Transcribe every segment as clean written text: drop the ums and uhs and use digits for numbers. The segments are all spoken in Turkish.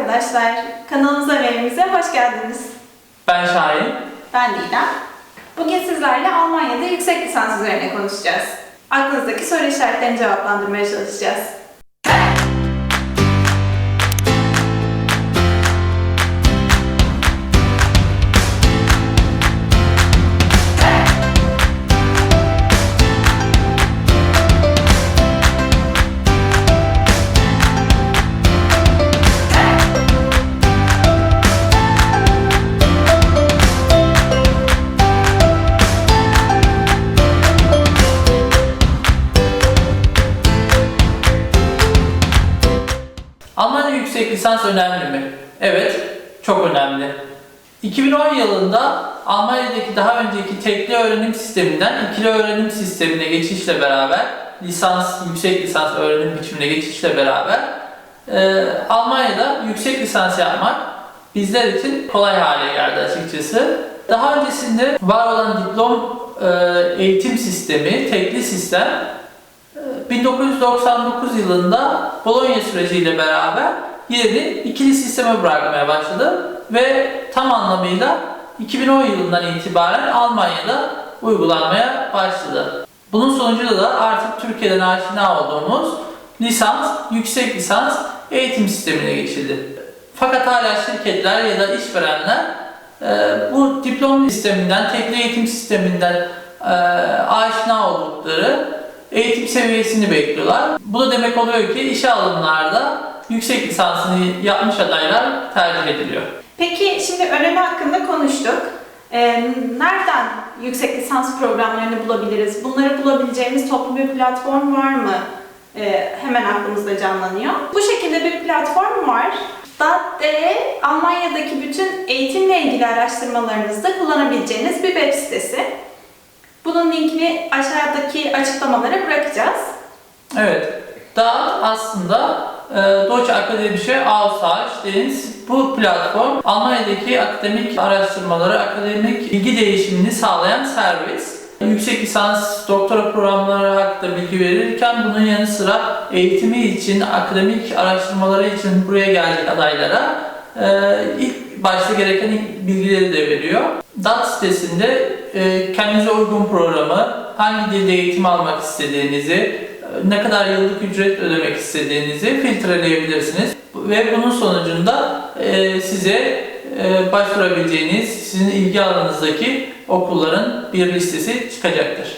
arkadaşlar. Kanalımıza ve evimize hoş geldiniz. Ben Şahin. Ben Didem. Bugün sizlerle Almanya'da yüksek lisans üzerine konuşacağız. Aklınızdaki soru işaretlerini cevaplandırmaya çalışacağız. Almanya yüksek lisans önemli mi? Evet, çok önemli. 2010 yılında Almanya'daki daha önceki tekli öğrenim sisteminden ikili öğrenim sistemine geçişle beraber, yüksek lisans öğrenim biçimine geçişle beraber Almanya'da yüksek lisans yapmak bizler için kolay hale geldi açıkçası. Daha öncesinde var olan diplom eğitim sistemi, tekli sistem 1999 yılında Bologna süreciyle beraber yerini ikili sisteme bırakmaya başladı ve tam anlamıyla 2010 yılından itibaren Almanya'da uygulanmaya başladı. Bunun sonucunda da artık Türkiye'den aşina olduğumuz yüksek lisans eğitim sistemine geçildi. Fakat hala şirketler ya da işverenler bu diplom sisteminden, tekli eğitim sisteminden aşina oldukları eğitim seviyesini bekliyorlar. Bu da demek oluyor ki işe alımlarda yüksek lisansını yapmış adaylar tercih ediliyor. Peki şimdi önemi hakkında konuştuk. Nereden yüksek lisans programlarını bulabiliriz? Bunları bulabileceğimiz toplu bir platform var mı? Hemen aklımızda canlanıyor. Bu şekilde bir platform var. .de Almanya'daki bütün eğitimle ilgili araştırmalarınızda kullanabileceğiniz bir web sitesi. Bunun linkini aşağıdaki açıklamalara bırakacağız. Evet, DAAD aslında Deutsche Akademische Austauschdienst. Bu platform Almanya'daki akademik araştırmaları, akademik bilgi değişimini sağlayan servis. Yüksek lisans, doktora programları hakkında bilgi verirken bunun yanı sıra eğitimi için, akademik araştırmaları için buraya gelecek adaylara ilk başta gereken bilgileri de veriyor. DAAD sitesinde kendinize uygun programı, hangi dilde eğitim almak istediğinizi, ne kadar yıllık ücret ödemek istediğinizi filtreleyebilirsiniz. Ve bunun sonucunda size başvurabileceğiniz, sizin ilgi alanınızdaki okulların bir listesi çıkacaktır.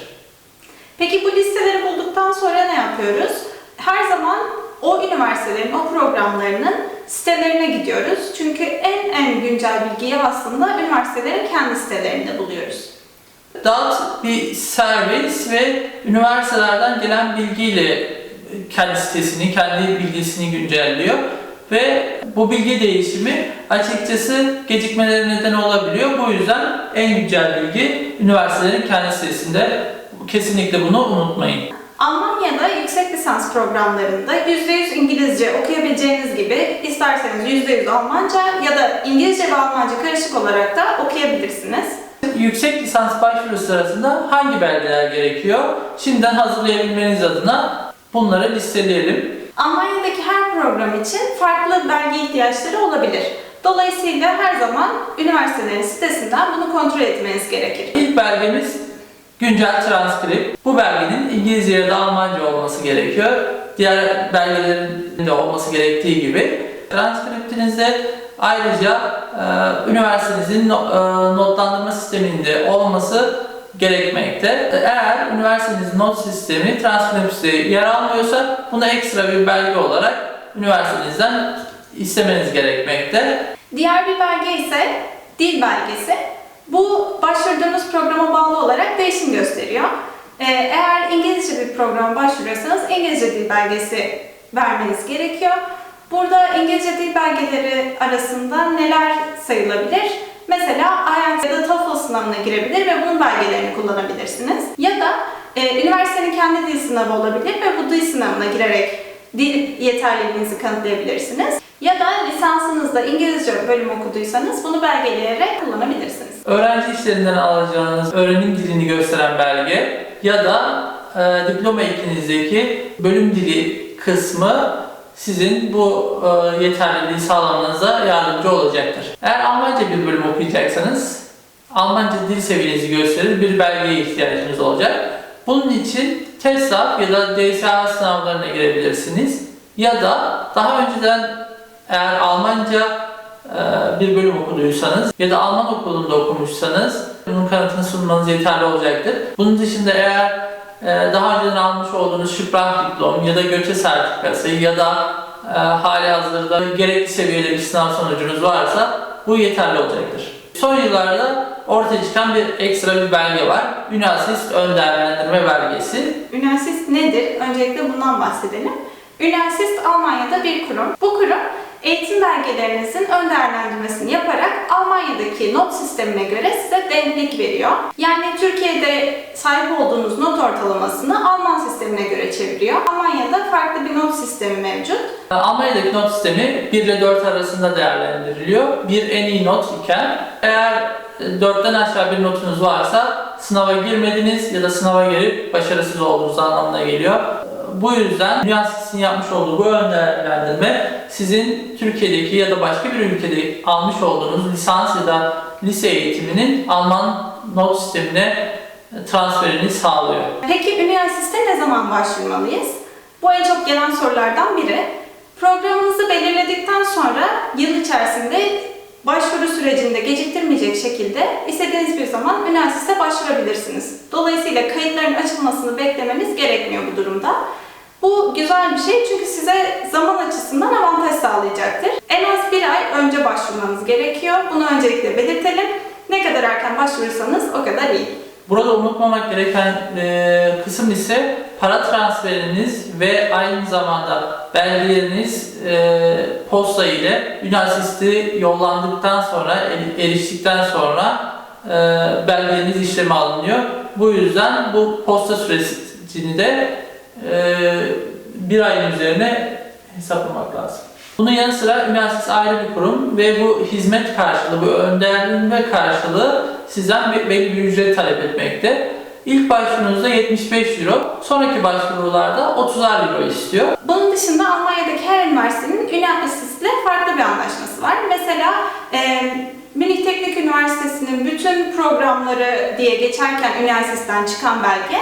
Peki bu listeleri bulduktan sonra ne yapıyoruz? Her zaman o üniversitelerin, o programlarının sitelerine gidiyoruz. Çünkü en güncel bilgiyi aslında üniversitelerin kendi sitelerinde buluyoruz. DAAD bir servis ve üniversitelerden gelen bilgiyle kendi sitesini, kendi bilgisini güncelliyor. Ve bu bilgi değişimi açıkçası gecikmelere neden olabiliyor. Bu yüzden en güncel bilgi üniversitelerin kendi sitesinde. Kesinlikle bunu unutmayın. Almanya'da yüksek lisans programlarında %100 İngilizce okuyabileceğiniz gibi isterseniz %100 Almanca ya da İngilizce ve Almanca karışık olarak da okuyabilirsiniz. Yüksek lisans başvurusu sırasında hangi belgeler gerekiyor? Şimdiden hazırlayabilmeniz adına bunları listeleyelim. Almanya'daki her program için farklı belge ihtiyaçları olabilir. Dolayısıyla her zaman üniversitelerin sitesinden bunu kontrol etmeniz gerekir. İlk belgemiz güncel transkript. Bu belgenin İngilizce ya da Almanca olması gerekiyor. Diğer belgelerin de olması gerektiği gibi. Transkriptinizde ayrıca üniversitenizin notlandırma sisteminde olması gerekmekte. Eğer üniversitenizin not sistemi transkripte yer almıyorsa bunu ekstra bir belge olarak üniversitenizden istemeniz gerekmekte. Diğer bir belge ise dil belgesi. Bu başvurduğunuz programa bağlı olarak değişim gösteriyor. Eğer İngilizce bir programa başvuruyorsanız İngilizce dil belgesi vermeniz gerekiyor. Burada İngilizce dil belgeleri arasında neler sayılabilir? Mesela IELTS ya da TOEFL sınavına girebilir ve bunun belgelerini kullanabilirsiniz. Ya da üniversitenin kendi dil sınavı olabilir ve bu dil sınavına girerek dil yeterliliğinizi kanıtlayabilirsiniz. Ya da lisansınızda İngilizce bölüm okuduysanız bunu belgeleyerek kullanabilirsiniz. Öğrenci işlerinden alacağınız öğrenim dilini gösteren belge ya da diploma ekinizdeki bölüm dili kısmı sizin bu yeterliliği sağlamanıza yardımcı olacaktır. Eğer Almanca bir bölüm okuyacaksanız Almanca dil seviyenizi gösterir bir belgeye ihtiyacınız olacak. Bunun için TESOL ya da DSA sınavlarına girebilirsiniz. Ya da daha önceden eğer Almanca bir bölüm okuduysanız ya da Alman okulunda okumuşsanız bunun kanıtını sunmanız yeterli olacaktır. Bunun dışında eğer daha önceden almış olduğunuz Sprachdiplom ya da Göçe sertifikası ya da hali hazırda gerekli seviyede bir sınav sonucunuz varsa bu yeterli olacaktır. Son yıllarda ortaya çıkan bir ekstra bir belge var. Ünasist Ön Değerlendirme Belgesi. Ünasist nedir? Öncelikle bundan bahsedelim. Ünasist Almanya'da bir kurum. Bu kurum eğitim belgelerinizin ön değerlendirmesini yaparak Almanya'daki not sistemine göre size denklik veriyor. Yani Türkiye'de sahip olduğunuz not ortalamasını Alman sistemine göre çeviriyor. Almanya'da farklı bir not sistemi mevcut. Almanya'daki not sistemi 1 ile 4 arasında değerlendiriliyor. 1 en iyi not iken eğer 4'ten aşağı bir notunuz varsa sınava girmediniz ya da sınava girip başarısız olduğunuz anlamına geliyor. Bu yüzden Ünasist'in yapmış olduğu bu ön değerlendirme sizin Türkiye'deki ya da başka bir ülkede almış olduğunuz lisans ya da lise eğitiminin Alman not sistemine transferini sağlıyor. Peki Ünasist'e ne zaman başvurmalıyız? Bu en çok gelen sorulardan biri. Programınızı belirledikten sonra yıl içerisinde başvuru sürecinde geciktirmeyecek şekilde istediğiniz bir zaman Ünasist'e başvurabilirsiniz. Dolayısıyla kayıtların açılmasını beklemeniz gerekmiyor bu durumda. Bu güzel bir şey çünkü size zaman açısından avantaj sağlayacaktır. En az bir ay önce başvurmanız gerekiyor. Bunu öncelikle belirtelim. Ne kadar erken başvurursanız o kadar iyi. Burada unutmamak gereken kısım ise para transferiniz ve aynı zamanda belgeleriniz posta ile Ünasist'i yollandıktan sonra, eriştikten sonra belgeleriniz işleme alınıyor. Bu yüzden bu posta sürecini de bir ayın üzerine hesaplamak lazım. Bunun yanı sıra Ünasist ayrı bir kurum ve bu hizmet karşılığı, bu ön değerlendirme karşılığı sizden belli bir ücret talep etmekte. İlk başvurunuzda 75 euro, sonraki başvurularda 30'ar euro istiyor. Bunun dışında Almanya'daki her üniversitenin Ünasist'le farklı bir anlaşması var. Mesela Münih Teknik Üniversitesi'nin bütün programları diye geçerken Ünasist'ten çıkan belge,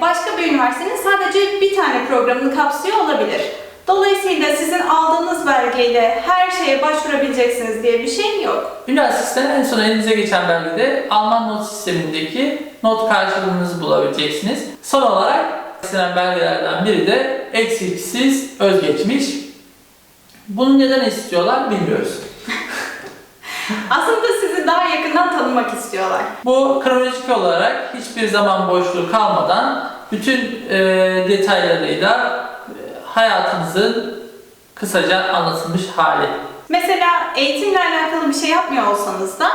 başka bir üniversitenin sadece bir tane programını kapsıyor olabilir. Dolayısıyla sizin aldığınız belgeyle her şeye başvurabileceksiniz diye bir şey yok. Ünasist'ten en son elinize geçen belgede Alman not sistemindeki not karşılığınızı bulabileceksiniz. Son olarak istenen belgelerden biri de eksiksiz özgeçmiş. Bunu neden istiyorlar bilmiyoruz. Aslında sizi daha yakından tanımak istiyorlar. Bu kronolojik olarak hiçbir zaman boşluğu kalmadan bütün detaylarıyla hayatınızın kısaca anlatılmış hali. Mesela eğitimle alakalı bir şey yapmıyor olsanız da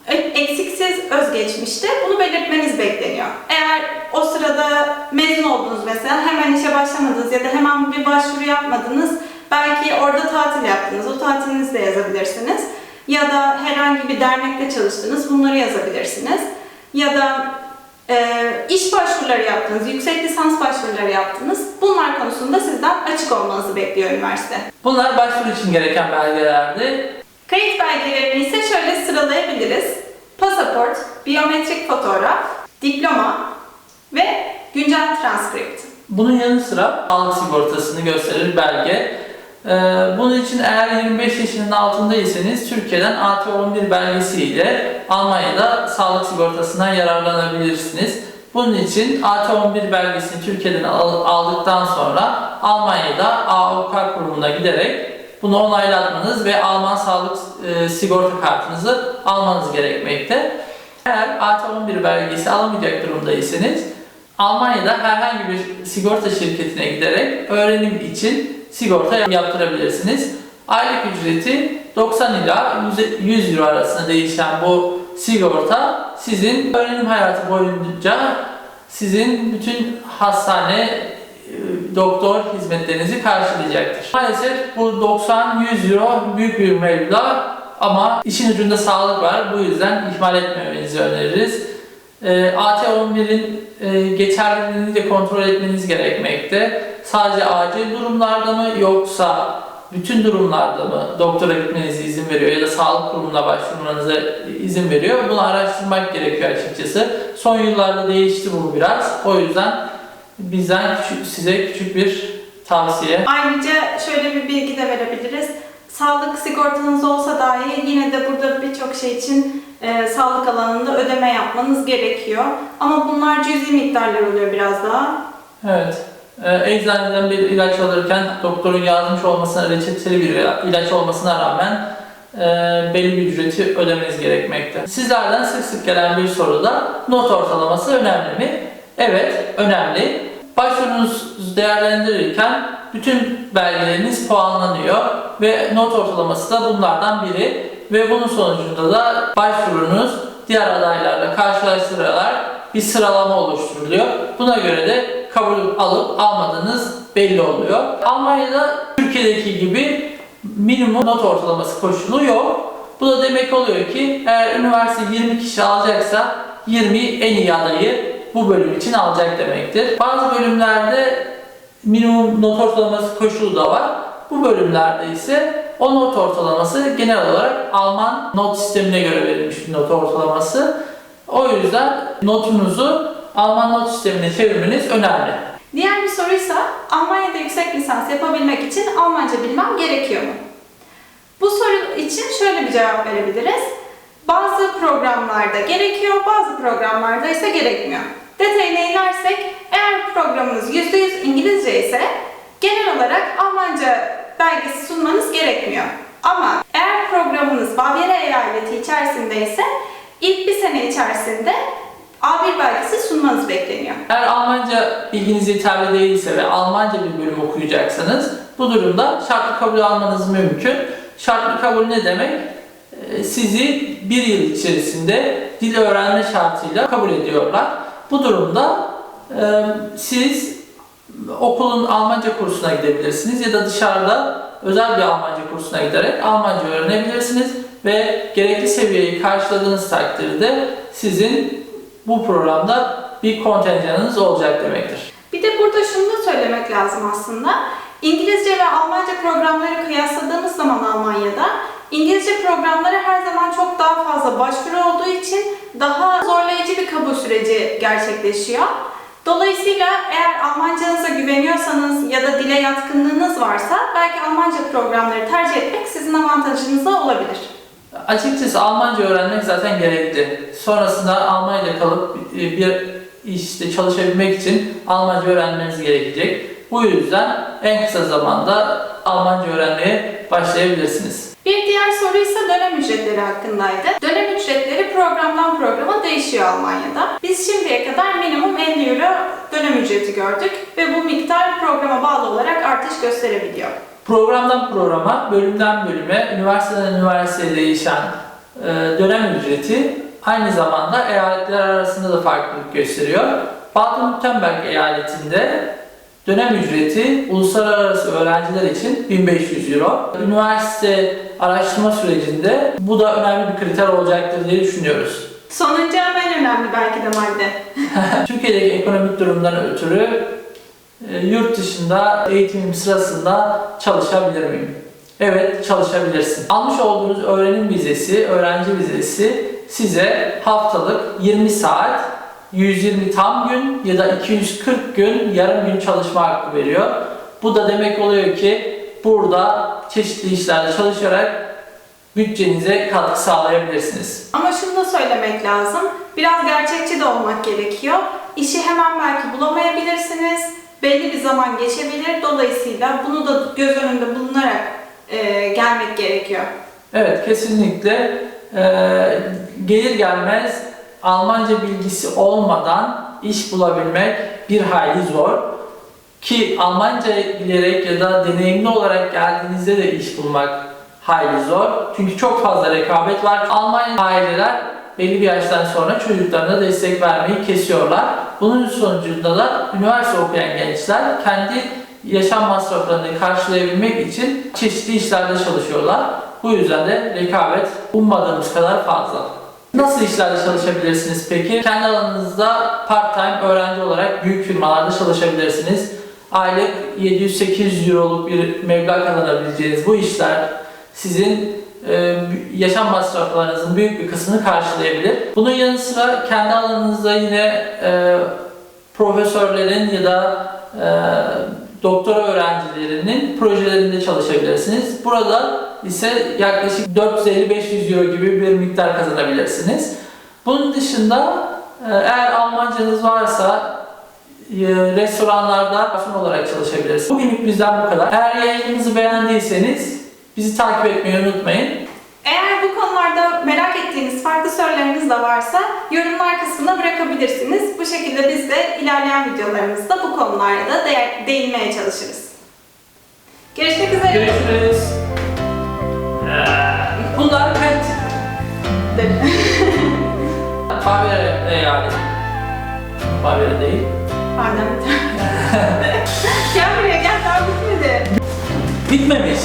eksiksiz özgeçmişte bunu belirtmeniz bekleniyor. Eğer o sırada mezun oldunuz mesela hemen işe başlamadınız ya da hemen bir başvuru yapmadınız, belki orada tatil yaptınız, o tatilinizi de yazabilirsiniz. Ya da herhangi bir dernekte çalıştınız, bunları yazabilirsiniz. Ya da iş başvuruları yaptınız, yüksek lisans başvuruları yaptınız. Bunlar konusunda sizden açık olmanızı bekliyor üniversite. Bunlar başvuru için gereken belgelerdi. Kayıt belgelerini ise şöyle sıralayabiliriz. Pasaport, biyometrik fotoğraf, diploma ve güncel transkript. Bunun yanı sıra sağlık sigortasını gösterir belge. Bunun için eğer 25 yaşının altındaysanız Türkiye'den AT11 belgesiyle Almanya'da sağlık sigortasından yararlanabilirsiniz. Bunun için AT11 belgesini Türkiye'den aldıktan sonra Almanya'da AOK kurumuna giderek bunu onaylatmanız ve Alman sağlık sigorta kartınızı almanız gerekmekte. Eğer AT11 belgesi alamayacak durumdaysanız Almanya'da herhangi bir sigorta şirketine giderek öğrenim için sigorta yaptırabilirsiniz. Aylık ücreti 90 ila 100 euro arasında değişen bu sigorta sizin öğrenim hayatı boyunca sizin bütün hastane, doktor hizmetlerinizi karşılayacaktır. Maalesef bu 90-100 euro büyük bir meblağ ama işin ucunda sağlık var. Bu yüzden ihmal etmemenizi öneririz. AT11'in geçerliliğini de kontrol etmeniz gerekmekte. Sadece acil durumlarda mı yoksa bütün durumlarda mı doktora gitmenize izin veriyor ya da sağlık kurumuna başvurmanıza izin veriyor? Bunu araştırmak gerekiyor açıkçası. Son yıllarda değişti bu biraz. O yüzden bizden size küçük bir tavsiye. Ayrıca şöyle bir bilgi de verebiliriz. Sağlık sigortanız olsa dahi yine de burada birçok şey için sağlık alanında ödeme yapmanız gerekiyor. Ama bunlar cüzi miktarlar oluyor biraz daha. Evet. Eczaneden bir ilaç alırken doktorun yazmış olmasına, reçeteli bir ilaç olmasına rağmen belli bir ücreti ödemeniz gerekmekte. Sizlerden sık sık gelen bir soru da not ortalaması önemli mi? Evet, önemli. Başvurunuzu değerlendirirken bütün belgeleriniz puanlanıyor ve not ortalaması da bunlardan biri ve bunun sonucunda da başvurunuz diğer adaylarla karşılaştırılarak bir sıralama oluşturuluyor. Buna göre de kabul alıp almadığınız belli oluyor. Almanya'da Türkiye'deki gibi minimum not ortalaması koşulu yok. Bu da demek oluyor ki eğer üniversite 20 kişi alacaksa 20 en iyi adayı bu bölüm için alacak demektir. Bazı bölümlerde minimum not ortalaması koşulu da var. Bu bölümlerde ise o not ortalaması genel olarak Alman not sistemine göre verilmiş bir not ortalaması. O yüzden notunuzu Alman not sistemine çevirmeniz önemli. Diğer bir soruysa Almanya'da yüksek lisans yapabilmek için Almanca bilmem gerekiyor mu? Bu soru için şöyle bir cevap verebiliriz. Bazı programlarda gerekiyor, bazı programlarda ise gerekmiyor. Detayına inersek, eğer programınız %100 İngilizce ise genel olarak Almanca belgesi sunmanız gerekmiyor. Ama eğer programınız Bavyera eyaleti içerisinde ise ilk bir sene içerisinde A1 belgesi sunmanız bekleniyor. Eğer Almanca bilginiz yeterli değilse ve Almanca bir bölüm okuyacaksanız bu durumda şartlı kabul almanız mümkün. Şartlı kabul ne demek? Sizi bir yıl içerisinde dil öğrenme şartıyla kabul ediyorlar. Bu durumda siz okulun Almanca kursuna gidebilirsiniz ya da dışarıda özel bir Almanca kursuna giderek Almanca öğrenebilirsiniz ve gerekli seviyeyi karşıladığınız takdirde sizin bu programda bir kontenjanınız olacak demektir. Bir de burada şunu da söylemek lazım aslında. İngilizce ve Almanca programları kıyasladığımız zaman Almanya'da İngilizce programları her zaman çok daha fazla başvuru olduğu için daha zorlayıcı bir kabul süreci gerçekleşiyor. Dolayısıyla eğer Almancanıza güveniyorsanız ya da dile yatkınlığınız varsa belki Almanca programları tercih etmek sizin avantajınıza olabilir. Açıkçası Almanca öğrenmek zaten gerekli. Sonrasında Almanya'da kalıp bir işte çalışabilmek için Almanca öğrenmeniz gerekecek. Bu yüzden en kısa zamanda Almanca öğrenmeye başlayabilirsiniz. Bir diğer soru ise dönem ücretleri hakkındaydı. Dönem ücretleri programdan programa değişiyor Almanya'da. Biz şimdiye kadar minimum 50 euro dönem ücreti gördük ve bu miktar programa bağlı olarak artış gösterebiliyor. Programdan programa, bölümden bölüme, üniversiteden üniversiteye değişen dönem ücreti aynı zamanda eyaletler arasında da farklılık gösteriyor. Baden-Württemberg eyaletinde dönem ücreti uluslararası öğrenciler için 1500 euro. Üniversite araştırma sürecinde bu da önemli bir kriter olacaktır diye düşünüyoruz. Sonuncu ama en önemli belki de madde. Türkiye'deki ekonomik durumdan ötürü yurt dışında eğitimim sırasında çalışabilir miyim? Evet, çalışabilirsin. Almış olduğunuz öğrenim vizesi, öğrenci vizesi size haftalık 20 saat, 120 tam gün ya da 240 gün yarım gün çalışma hakkı veriyor. Bu da demek oluyor ki burada çeşitli işlerde çalışarak bütçenize katkı sağlayabilirsiniz. Ama şunu da söylemek lazım. Biraz gerçekçi de olmak gerekiyor. İşi hemen belki bulamayabilirsiniz. Belli bir zaman geçebilir. Dolayısıyla bunu da göz önünde bulunarak gelmek gerekiyor. Evet, kesinlikle. Gelir gelmez Almanca bilgisi olmadan iş bulabilmek bir hayli zor. Ki Almanca bilerek ya da deneyimli olarak geldiğinizde de iş bulmak hayli zor. Çünkü çok fazla rekabet var. Alman aileler belli bir yaştan sonra çocuklarına destek vermeyi kesiyorlar. Bunun sonucunda da üniversite okuyan gençler kendi yaşam masraflarını karşılayabilmek için çeşitli işlerde çalışıyorlar. Bu yüzden de rekabet ummadığımız kadar fazla. Nasıl işlerde çalışabilirsiniz peki? Kendi alanınızda part-time öğrenci olarak büyük firmalarda çalışabilirsiniz. Aylık 700-800 euroluk bir meblağ kazanabileceğiniz bu işler sizin yaşam masraflarınızın büyük bir kısmını karşılayabilir. Bunun yanı sıra kendi alanınızda yine profesörlerin ya da doktora öğrencilerinin projelerinde çalışabilirsiniz. Burada ise yaklaşık 450-500 euro gibi bir miktar kazanabilirsiniz. Bunun dışında eğer Almancanız varsa restoranlarda garson olarak çalışabilirsiniz. Bugünlük bizden bu kadar. Eğer yayınımızı beğendiyseniz bizi takip etmeyi unutmayın. Eğer bu konularda merak ettiğiniz farklı sorularınız da varsa yorumlar kısmına bırakabilirsiniz. Bu şekilde biz de ilerleyen videolarımızda bu konularda değinmeye çalışırız. Görüşmek üzere. Görüşürüz. Bunlar pet. Bavyera eyaleti. Bavyera değil. Pardon. Gel buraya gel, daha bitmedi. Bitmemiş.